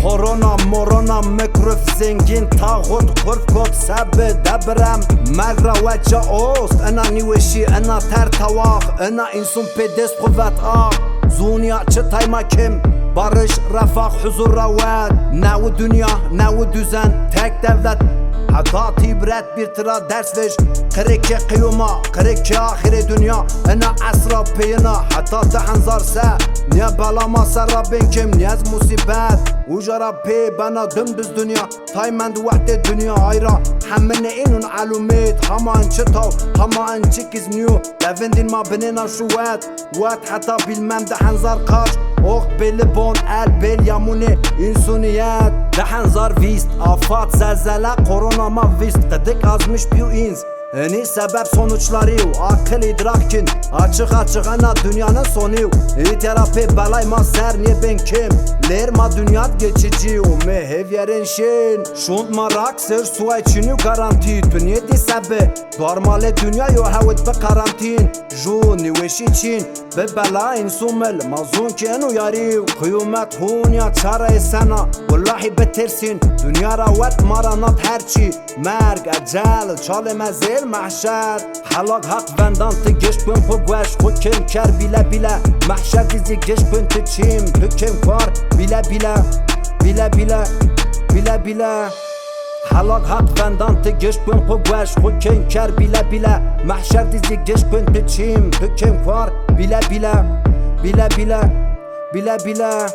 کرونا مورونا مکروف زنگین تاغوت کرف کت سب دبرم مرگ را وجه اوست انا نیوشی انا تر تواخ انا انسون پی دست قوت آخ زونیا چه تایما کم barış, refah, huzur, ravat Nevi dünya, nevi düzen, tek devlet Hatta ibret bir tıra ders veş Kırık kıyuma, kırık ahire dünya Ena asra peyina, hatta tehanzar se Niye belama serrabin kim, niyez musibet Ujara pey bana dümdüz dünya Taymend vahde dünya ayra Hemmine inun alumet Hama ençi tav, hama ençi kizniyo Levendin ma binina şuvet Vet hatta bilmem dehanzar kaç اوق بلبون البل ياموني انسونيات دحن زار فيست afat zelzele korona ma vist Dedik azmış biyo ins Eni sebep sonuçları akıl idrakin Açık açık ana dünyanın sonu terapi belay ma ser niye ben kim Ler ma dünyat geçici o mehev yerin şin Şund ma rak ser suay içini garanti Dünya di sebe Darmale dünya yo hevet be karantin Jo niveşi çin Be bela insumel mazun ki enu yari Kıyumet hun ya çare sana Wallahi betersin Dünya ravet maranat herçi Merg ecel çale mezil محشر حلاق حق بندان تو گش بین پو گوش خود کم کر بیله بیله محشر دیزی گش بین تو چیم تو کم کار بیله بیله بیله بیله بیله بیله حلاق حق بندان تو گش بین پو گوش خود کم کر بیله بیله محشر دیزی گش بین تو چیم تو کم کار بیله بیله بیله بیله بیله بیله